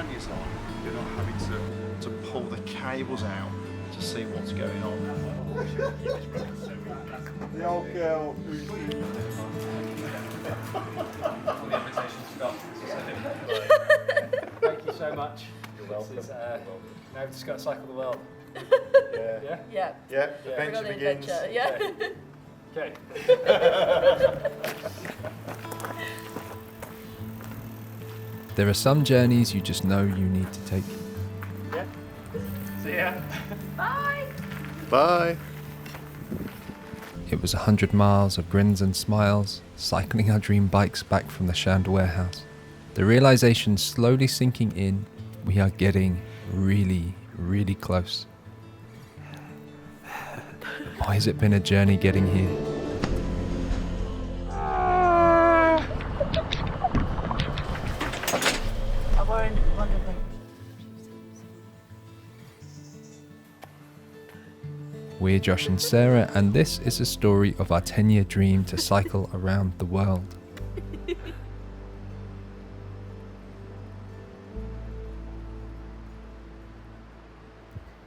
panniers on, you're not having to pull the cables out to see what's going on. The old girl who's Thank you so much. You're welcome. This is, now we've just got to cycle the world. Yeah, adventure begins. Yeah. Okay. There are some journeys you just know you need to take. Yeah. See ya. Bye. Bye. It was 100 miles of grins and smiles, cycling our dream bikes back from the Shand warehouse. The realization slowly sinking in, we are getting really, really close. Why has it been a journey getting here? We're Josh and Sarah, and this is a story of our 10-year dream to cycle around the world.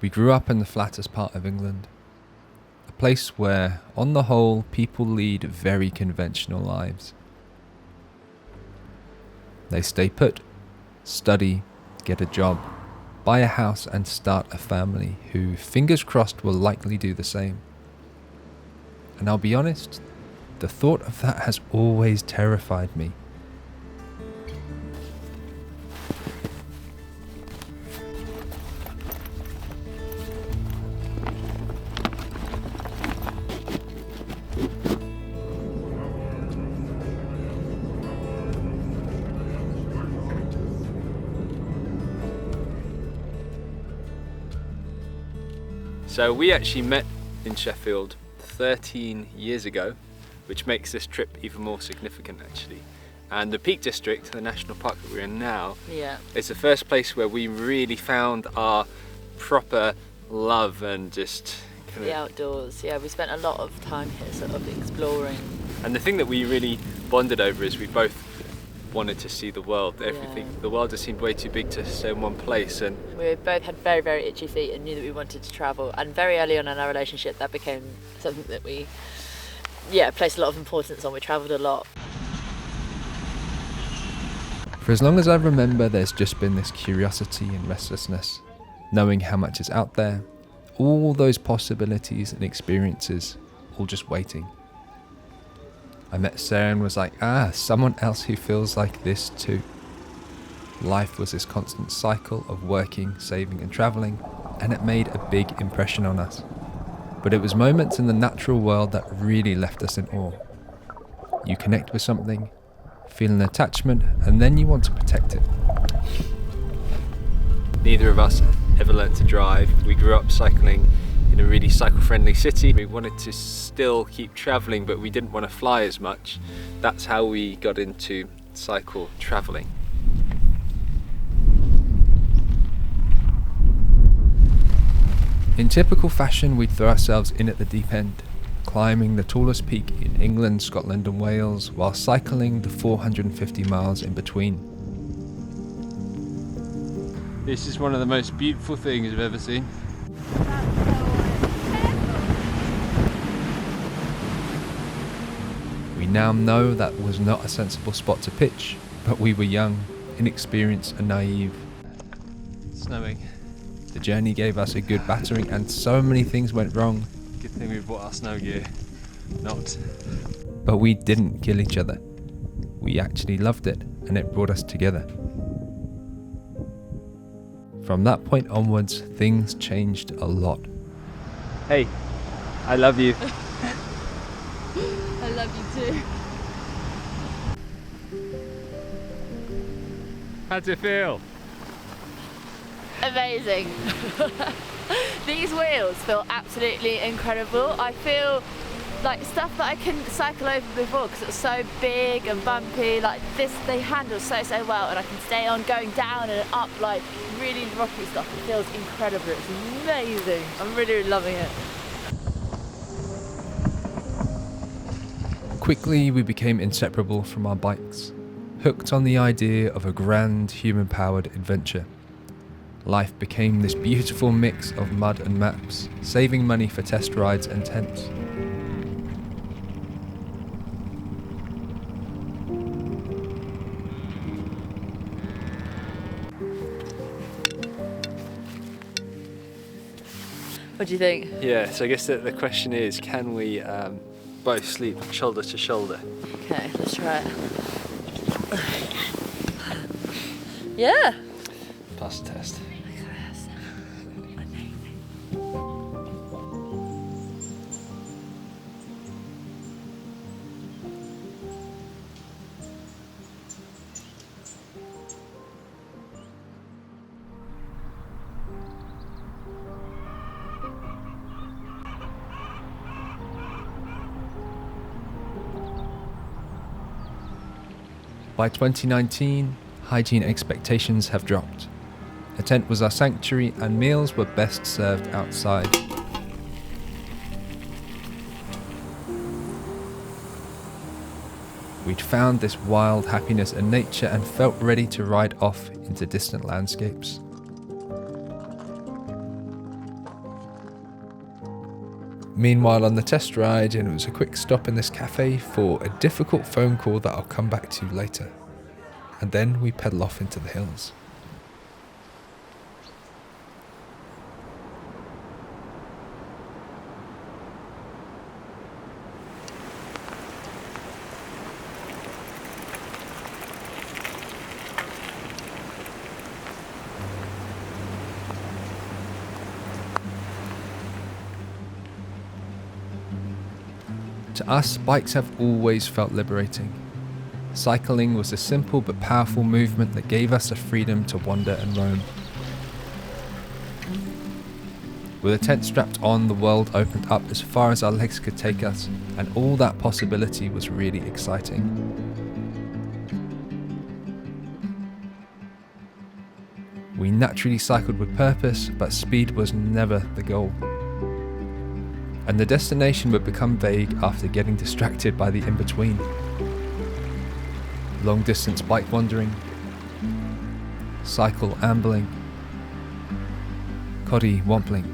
We grew up in the flattest part of England, a place where, on the whole, people lead very conventional lives. They stay put, study, get a job, buy a house and start a family who, fingers crossed, will likely do the same. And I'll be honest, the thought of that has always terrified me. So we actually met in Sheffield 13 years ago, which makes this trip even more significant actually. And the Peak District, the national park that we're in now, is the first place where we really found our proper love and just the outdoors. Yeah, we spent a lot of time here sort of exploring. And the thing that we really bonded over is we both wanted to see the world, everything. The world just seemed way too big to stay in one place, and we both had very, very itchy feet and knew that we wanted to travel, and very early on in our relationship that became something that we placed a lot of importance on. We travelled a lot. For as long as I remember, there's just been this curiosity and restlessness, knowing how much is out there, all those possibilities and experiences, all just waiting. I met Sarah and was like, someone else who feels like this too. Life was this constant cycle of working, saving and travelling, and it made a big impression on us. But it was moments in the natural world that really left us in awe. You connect with something, feel an attachment, and then you want to protect it. Neither of us ever learnt to drive. We grew up cycling in a really cycle-friendly city. We wanted to still keep travelling, but we didn't want to fly as much. That's how we got into cycle travelling. In typical fashion, we'd throw ourselves in at the deep end, climbing the tallest peak in England, Scotland and Wales, while cycling the 450 miles in between. This is one of the most beautiful things I've ever seen. We now know that was not a sensible spot to pitch, but we were young, inexperienced and naive. It's snowing. The journey gave us a good battering and so many things went wrong. Good thing we bought our snow gear. Not. But we didn't kill each other. We actually loved it and it brought us together. From that point onwards, things changed a lot. Hey, I love you. I love you too. How's it feel? Amazing. These wheels feel absolutely incredible. I feel like stuff that I couldn't cycle over before because it's so big and bumpy. Like this, they handle so well, and I can stay on going down and up, like really rocky stuff. It feels incredible. It's amazing. I'm really loving it. Quickly, we became inseparable from our bikes. hooked on the idea of a grand human-powered adventure. Life became this beautiful mix of mud and maps, saving money for test rides and tents. What do you think? Yeah, so I guess the question is, can we both sleep shoulder to shoulder? Okay, let's try it. Yeah. Pass the test. By 2019, hygiene expectations have dropped. A tent was our sanctuary and meals were best served outside. We'd found this wild happiness in nature and felt ready to ride off into distant landscapes. Meanwhile, on the test ride, and it was a quick stop in this cafe for a difficult phone call that I'll come back to later. And then we pedal off into the hills. To us, bikes have always felt liberating. Cycling was a simple but powerful movement that gave us the freedom to wander and roam. With a tent strapped on, the world opened up as far as our legs could take us, and all that possibility was really exciting. We naturally cycled with purpose, but speed was never the goal. And the destination would become vague after getting distracted by the in-between. Long distance bike wandering, cycle ambling, coddy wampling.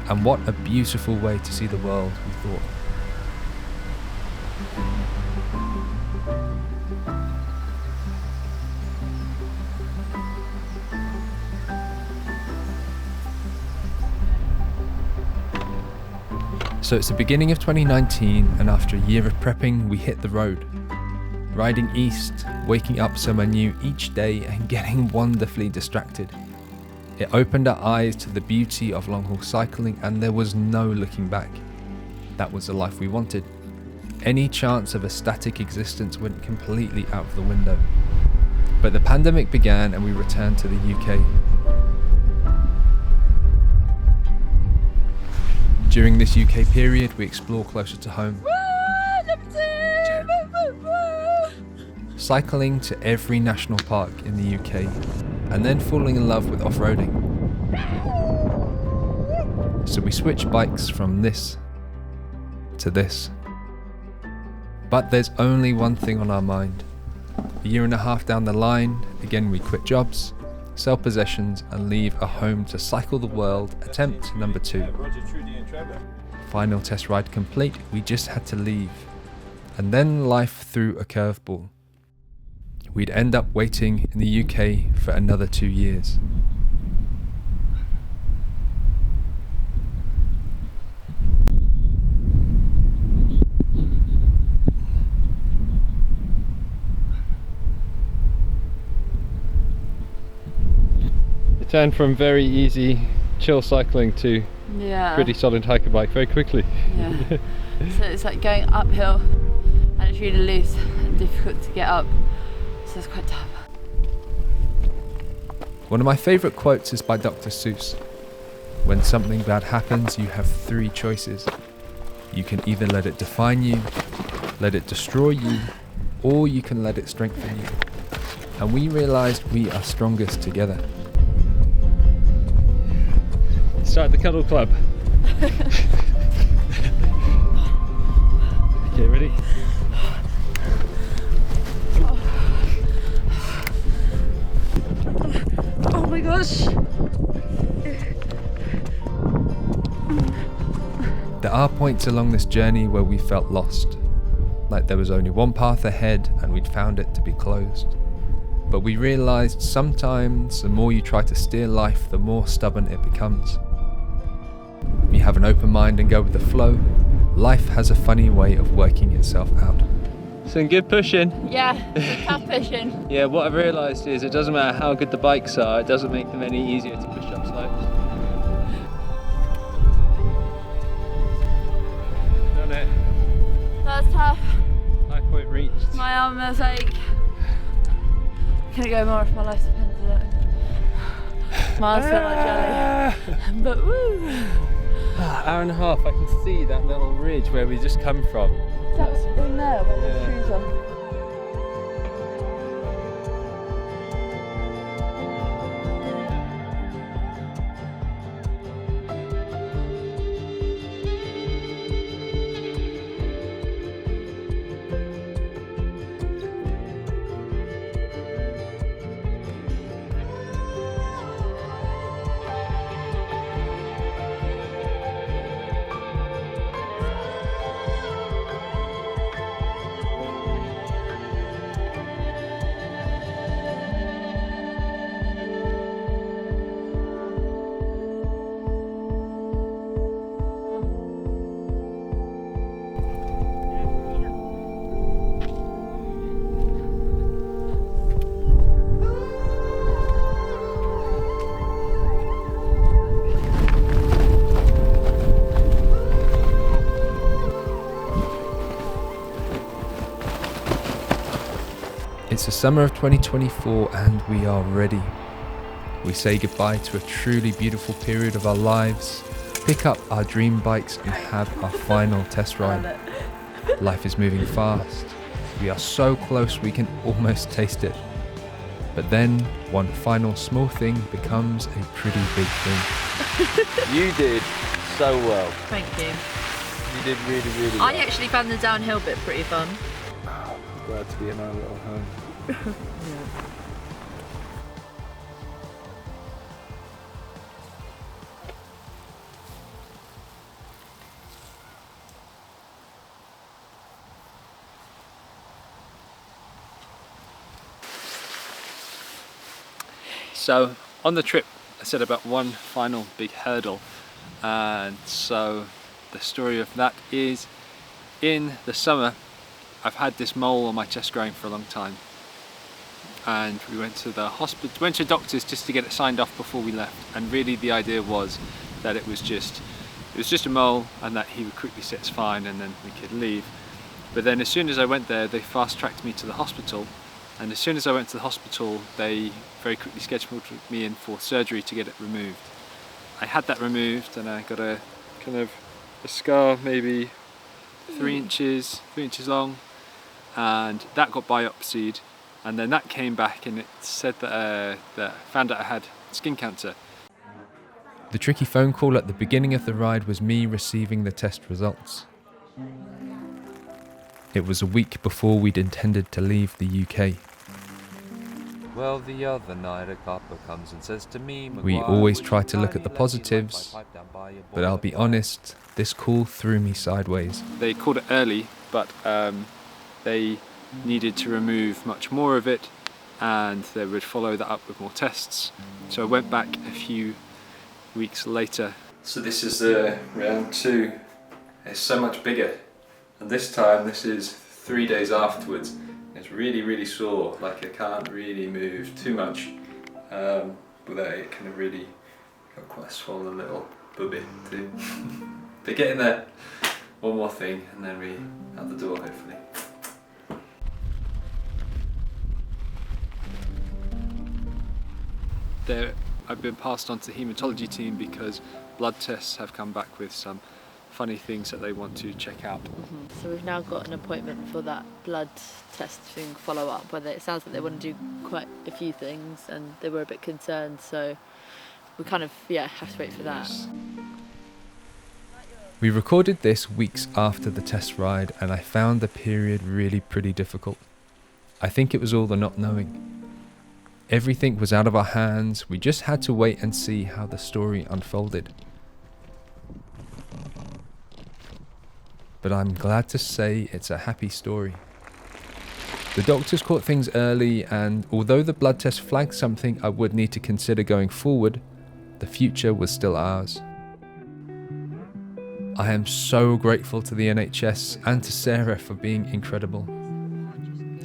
And what a beautiful way to see the world, we thought. So it's the beginning of 2019, and after a year of prepping, we hit the road. Riding east, waking up somewhere new each day and getting wonderfully distracted. It opened our eyes to the beauty of long haul cycling, and there was no looking back. That was the life we wanted. Any chance of a static existence went completely out of the window. But the pandemic began and we returned to the UK. During this UK period, we explore closer to home. Cycling to every national park in the UK, and then falling in love with off-roading. So we switched bikes from this to this. But there's only one thing on our mind. A year and a half down the line, again we quit jobs, sell possessions and leave a home to cycle the world, attempt number 2. Final test ride complete, we just had to leave. And then life threw a curveball. We'd end up waiting in the UK for another 2 years. Turned from very easy, chill cycling to Yeah. pretty solid hiker bike very quickly. Yeah. So it's like going uphill and it's really loose and difficult to get up. So it's quite tough. One of my favourite quotes is by Dr. Seuss. When something bad happens, you have 3 choices. You can either let it define you, let it destroy you, or you can let it strengthen you. And we realised we are strongest together. Start the cuddle club. Okay, ready? my gosh. There are points along this journey where we felt lost, like there was only one path ahead and we'd found it to be closed. But we realised sometimes the more you try to steer life, the more stubborn it becomes. When you have an open mind and go with the flow, life has a funny way of working itself out. Some good pushing. Yeah, tough pushing. Yeah, what I've realised is it doesn't matter how good the bikes are, it doesn't make them any easier to push up slopes. Done it. That was tough. High point reached. My arm was like, couldn't go more if my life depended on it. My arms felt like jelly. But woo! Hour and a half, I can see that little ridge where we just come from. That's in there where the trees are. It's the summer of 2024 and we are ready. We say goodbye to a truly beautiful period of our lives, pick up our dream bikes and have our final test ride. Life is moving fast. We are so close we can almost taste it. But then one final small thing becomes a pretty big thing. You did so well. Thank you. You did really, really well. I actually found the downhill bit pretty fun. Glad to be in our little home. So on the trip I said about one final big hurdle, and so the story of that is in the summer I've had this mole on my chest growing for a long time, and we went to the hospital, went to doctors just to get it signed off before we left, and really the idea was that it was just a mole and that he would quickly say it's fine and then we could leave. But then as soon as I went there they fast-tracked me to the hospital, and as soon as I went to the hospital they very quickly scheduled me in for surgery to get it removed. I had that removed and I got a kind of a scar maybe 3 inches long, and that got biopsied, and then that came back and it said that, found out I had skin cancer. The tricky phone call at the beginning of the ride was me receiving the test results. It was a week before we'd intended to leave the UK. Well, the other night a couple comes and says to me, We always try to look at the positives, but I'll be honest, this call threw me sideways. They called it early, but they needed to remove much more of it, and they would follow that up with more tests. So I went back a few weeks later. So this is round 2. It's so much bigger, and this time this is 3 days afterwards. It's really, really sore, like I can't really move too much without it kind of really got quite a swollen little bubby too. But getting there. One more thing and then we out the door hopefully. I've been passed on to the haematology team because blood tests have come back with some funny things that they want to check out. So we've now got an appointment for that blood testing follow-up, where it sounds like they want to do quite a few things and they were a bit concerned, so we kind of have to wait for that. We recorded this weeks after the test ride and I found the period really pretty difficult. I think it was all the not knowing. Everything was out of our hands, we just had to wait and see how the story unfolded. But I'm glad to say it's a happy story. The doctors caught things early, and although the blood test flagged something I would need to consider going forward, the future was still ours. I am so grateful to the NHS and to Sarah for being incredible.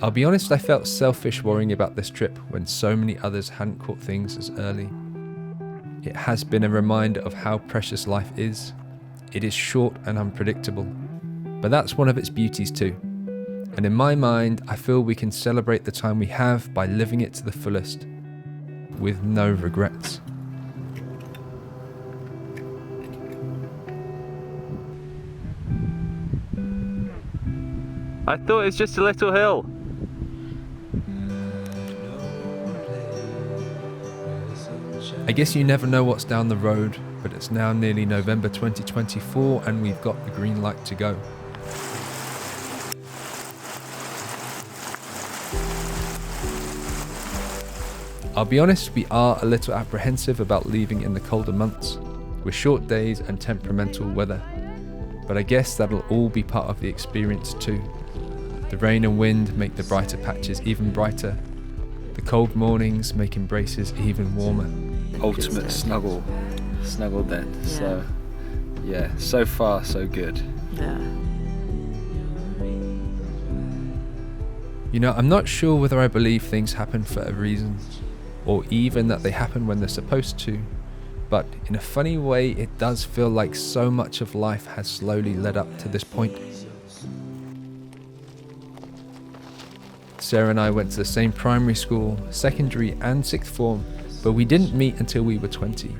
I'll be honest, I felt selfish worrying about this trip when so many others hadn't caught things as early. It has been a reminder of how precious life is. It is short and unpredictable, but that's one of its beauties too. And in my mind, I feel we can celebrate the time we have by living it to the fullest, with no regrets. I thought it was just a little hill. I guess you never know what's down the road, but it's now nearly November 2024 and we've got the green light to go. I'll be honest, we are a little apprehensive about leaving in the colder months, with short days and temperamental weather. But I guess that'll all be part of the experience too. The rain and wind make the brighter patches even brighter. The cold mornings make embraces even warmer. Ultimate snuggle bed. Yeah. So yeah, so far so good. Yeah. You know, I'm not sure whether I believe things happen for a reason, or even that they happen when they're supposed to, but in a funny way it does feel like so much of life has slowly led up to this point. Sarah and I went to the same primary school, secondary and sixth form, but we didn't meet until we were 20.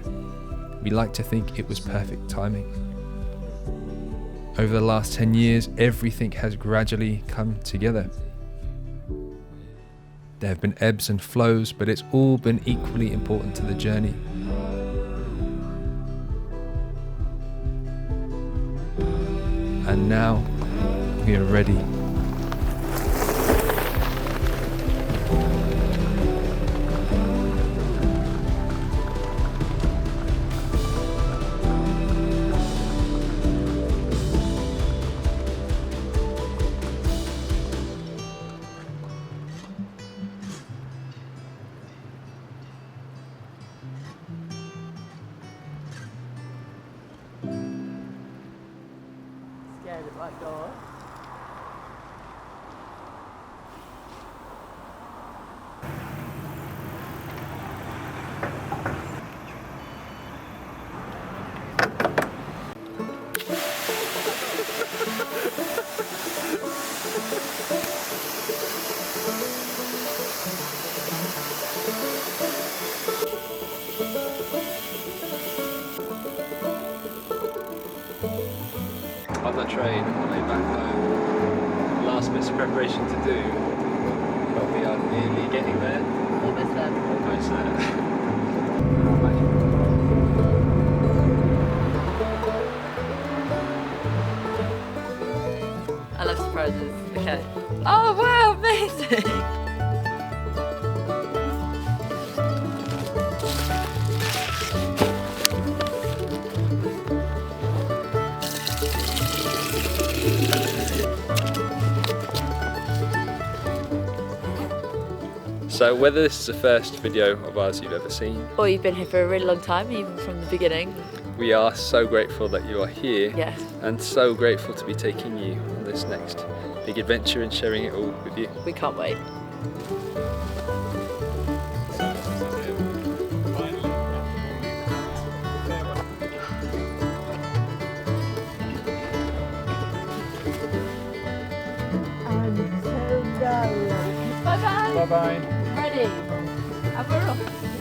We like to think it was perfect timing. Over the last 10 years, everything has gradually come together. There have been ebbs and flows, but it's all been equally important to the journey. And now, we are ready. Scared it might go off. On the train on the way back home. Last bits of preparation to do, but we are nearly getting there. Almost there. Almost there. I love surprises. Okay. Oh wow, amazing! So whether this is the first video of ours you've ever seen, Or you've been here for a really long time, even from the beginning. we are so grateful that you are here. Yes. And so grateful to be taking you on this next big adventure and sharing it all with you. We can't wait. I'm so done. Bye bye. Bye bye. Ready? And we're off.